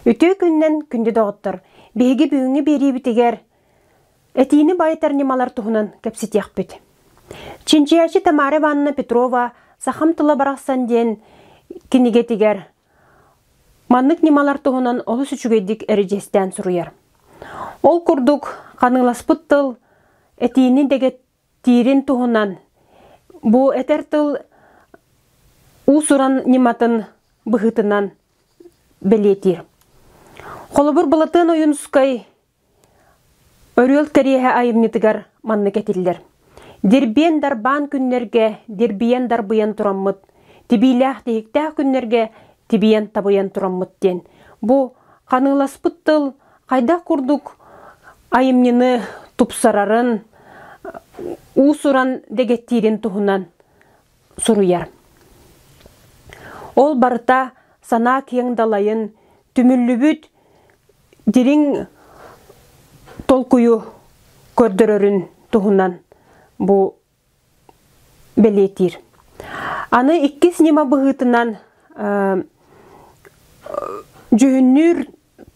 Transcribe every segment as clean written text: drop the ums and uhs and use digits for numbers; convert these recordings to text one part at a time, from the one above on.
Үтө күннен күнді доғыттыр. Беги бүгінгі бері бітігер. Әтейіні байытар немалар тұғынан кәпсетек бүт. Чинчияши Тамара Ивановна Петрова сахам тылы барақсан ден кенеге тегер. Маннык немалар тұғынан олы сүчігедік әрежестен сұруяр. Ол күрдік қаныласпыт тыл әтейіні деге тирин тұғынан. Бұ әтер тыл ұсыран нематын бұғытынан білетір. Қолыбыр бұлатын ойын сұскай өрел кәрейе айымнетігер манны кәтілдер. Дербен дарбан күннерге дербиен дарбыян тұраммыт, тибилях дейіктәк күннерге тибиен табыян тұраммыт ден. Бұ қаныласпыт тыл қайда күрдік айымнені тұпсарарын, ұсыран дегеттирин тұғынан сұруяр. Ол барыта сана кеңдалайын, түміллүбіт дерің толкую көрдірөрін тұғынан бұ белетир. Аны иккес нема бұғытынан жүхіннүр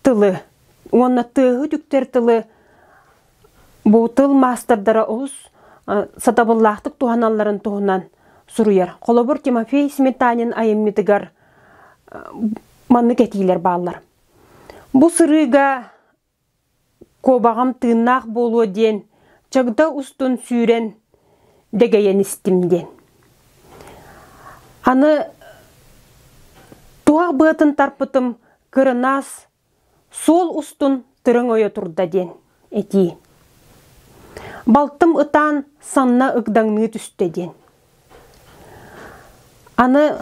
тылы, онна тығы түктер тылы бұ тыл мастардара оғыз сатабыллақтық туғаналарын туғынан сұруяр. Қолобыр Тимофей Сметанин айымметігар манны кәтейлер бағалар. Бұ сырыға кобағам тыыннақ болуы ден, чагда устун сүйрен дегейен істімден. Аны туақ бұғытын тарпытым кырынас сол устун тырың ойы тұрда ден әти. Балтым ытан санна ұғдаңны түсті ден. Аны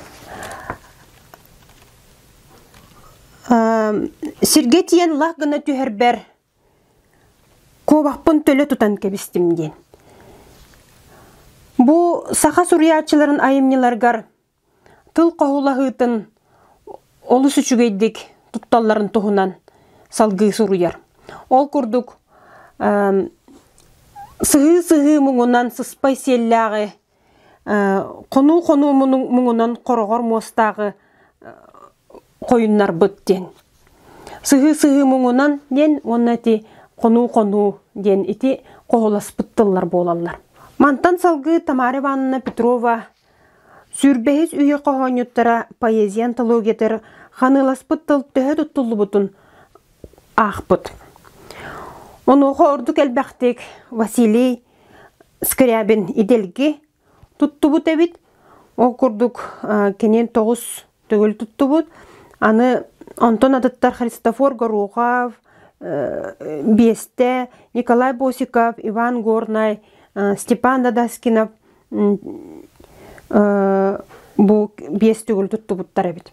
сиргетиен лағғына түхербер кобақпын төлі тұтан кәбістімден. Бұ сақа сұриятчыларын айымнеларғар тыл қоғылағытын олы сүчігейдік тұтталарын тұғынан салғы сұруяр. Ол күрдік сығы мұңынан сыспай селлағы, қону мұңынан қорғар мостағы қойыннар бұттен. Сығы мұңынан ден оннати қону ден ити қоғылас бұттылар болалар. Мантан салғы Тамара Ивановна Петрова сүрбәйіз үйе қоғанюттара поэзия антологиятыр қанылас бұттыл төхі тұттылы бұтын ақпыт. Оны оғы ордық әлбәқтік Василий Скрябин иделге тұтты бұт әбіт. О күрдік кенен 9 төгіл тұтты бұт. Аны Антон Адыттар Христофор Горухов, Бесте, Николай Босиков, Иван Горнай, Степан Дадаскинов бұ бесте өлі тұтты бұттар әбет.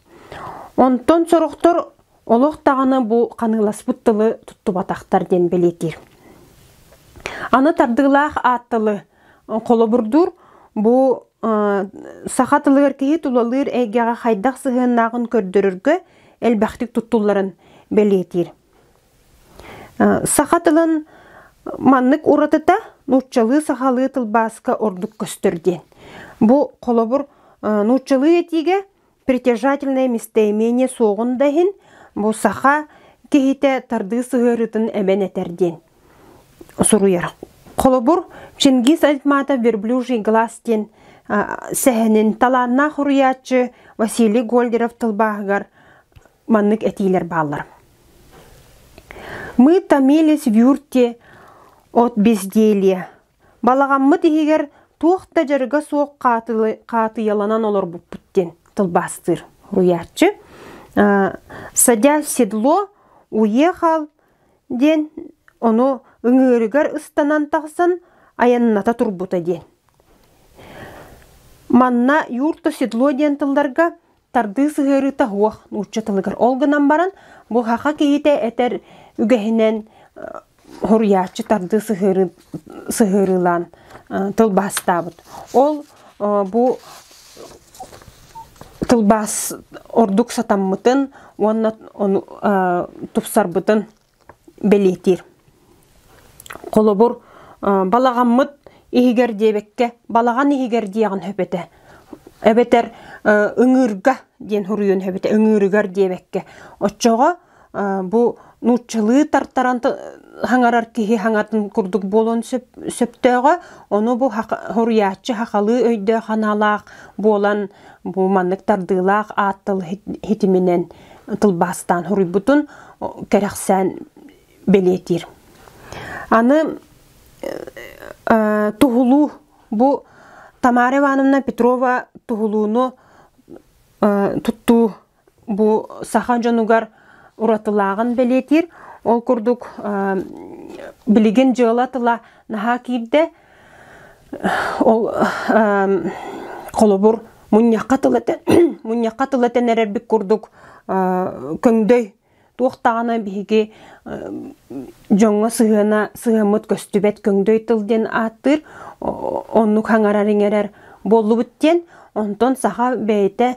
Онтон сұрықтыр олық тағаны бұ қанылас бұттылы тұтты батақтар ден белетер. Аны тардығылақ аттылы қолы бұрдыр бұ сақатылығыр кейі тұлалыр әйгеға қайдақ сығынағын көрдіріргі әлбәқтік тұттуларын белетер. Сақатылын маннык уратыта нұрчалы сақалы тылбасқа ордық көстірден. Бұ қолыбыр нұрчалы етіге притяжательное местоимение соғындайын бұ сақа кейте тарды сығырытын әбен әтерден. Сұруяр. Қолыбыр Чингис Айтматов верблюжий глаз ден сәхінін таланна құриятчы Василий Гольдеров тылбағығар маннык әтейлер балар. Мы томились в юрте от безделья. Балағаммы дегегер туақта жарыға соқ қаты яланан олар бұппыттен тылбастыр. Руятчы. Садясь в седло, уехал ден, оны үңірігер ұстанан тақсын, аянната турбута ден. Манна юрто седло ден тылдарға тарды сығыры тағуақ ұтчатылығыр. Олғынан баран, бұл хақа кейте әтер үгәһинен хуриячы тарды сығырылан тылбастабыт. Ол бұл тылбас ордук сатаммытын, оны тупсарбытын белетир. Қолыбыр балағаммыт ихигер дебекке, балаған ихигер дейгін хөпеті. Әбетер үңірға ден хуруын хөпеті, үңірігер дебекке. Отчоға бу нуччылы тартаран хаңарар кихи хаңатын курдук болон сөптөөгө ону бу хуруячы хакалы өйдө ханалаак болан бу маннык тардылаак аттыл хитименен тылбастан хуруйбутун керексен белетир. Аны тухулу бу Тамара Ивановна Петрова тухулууну тутту бу саха жонугар уратылагын белетир. Ол курдук билиген жыылатыла наха кирде ол колобур муньякка тылатын эрербик курдук көңдөй туохтагана биһиги жоңго сыгымыт көстүбет көңдөй тылден аттыр оннук хаңарарыңерер боллубуттен онтон саха бейте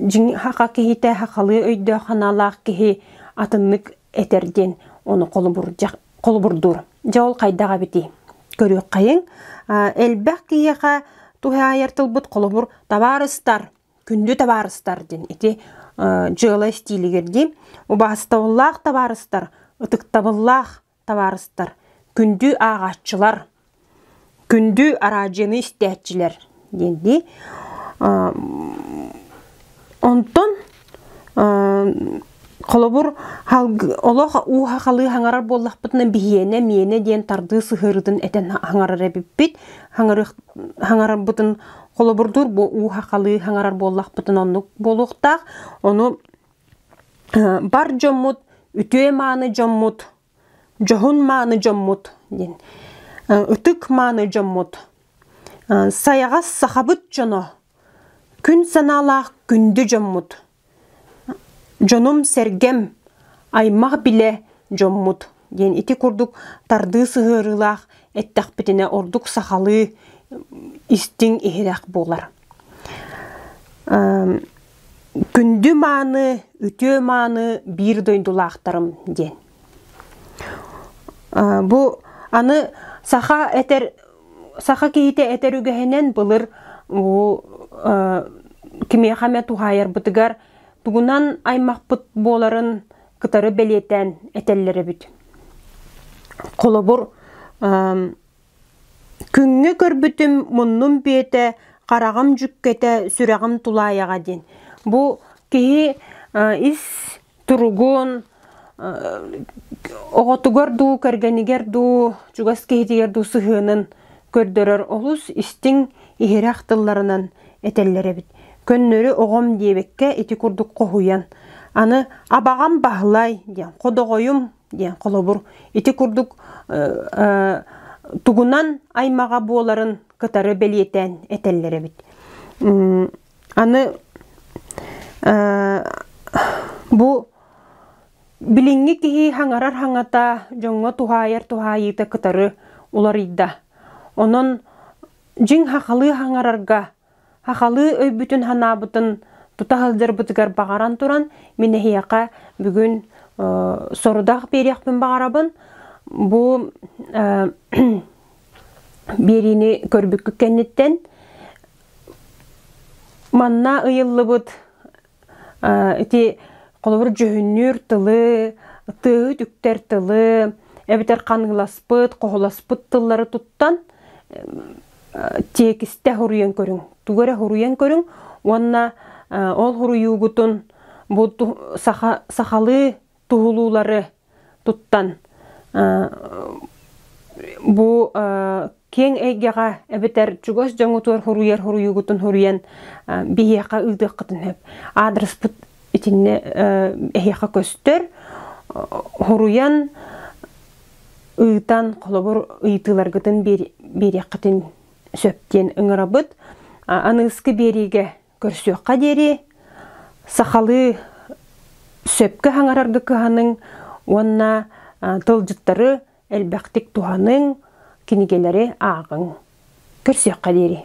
жин хака кихите хакалы өйдө ханалаак кихи атыннык этерден оны колубурдур жол кайдага бити көрүк кайын элбек кийеха тухаяртылбыт колубур табарыстар күндү табарыстар ден ити жыла стилигерди убастауллах табарыстар ытыктабыллах табарыстар күндү агаччылар күндү аражыны истечилер денди. Онтон колобур олох ухахалы хаңарар боллахпытына бихиене миене ден тарды сыхырыдын этен хаңарар эбиппит хаңарар бутын колобурдур бу ухахалы хаңарар боллахпытын оннук болуктак ону бар жоммут үтүе мааны жоммут жохун мааны жоммут ден үтүк мааны жоммут саягас сахабыт жоно күн саналаах күндү жоммут жонум сергем аймак биле жоммут ден ити курдук тарды сыгырылаах эттакпитине ордук сахалы истиң ихирак болар. Күндү мааны үтө мааны бир дойдулаактарым ден. Бу аны саха кейте этер үгөһенен былыр кимехаме тухайар бытыгар тугунан аймакпыт боларын кытары белетен этеллери бит. Колобур күнгө көрбүтүм муннун бете карагам жүккете сүрагам тулаяга ден. Бу кихи ис туругун оготугар ду кергенигер ду чугас кихитигер ду сыхынын көрдөрөр олус истиң ихирак тылларынан этеллери бит. Көннөрү огом дебекке ити курдук кохуян. Аны абагам бахлай ден, кодогоюм ден колобур ити курдук тугунан аймага боларын кытары белетен этеллери бит. Аны бу билинги кихи хаңарар хаңата жоңго тухайыта кытары уларыйда. Онон жин хакалы хаңарарга хакалы өйбүтүн ханабытын тутахылдыр бытыгар багаран туран минехияка бүгүн сорудак бериякпын багарабын. Бу берини көрбүккү кеннеттен манна ыйыллыбыт ити колобур жөһүннүр тылы тыы түктер тылы эбитер каныласпыт кохоласпыт тыллары туттан текисте хуруен көрүң тугара хуруен көрүң онна ол хуруюгутун бу сахалы тухулуулары туттан бу кең эйгега эбетер чугос жоңутуар хуруюгутун хуруен бияка ылдык кытын хеп адрес пут итинне эйяка көстөр хуруян ыйтан колобур ыйтыларгытын бериякытын сөптен ыңырабыт аныскы бериге көрсөкка дери сахалы сөпкө хаңараргы кыханың онна тылжыттары элбактик туханың кинигелери агың көрсөкка дери.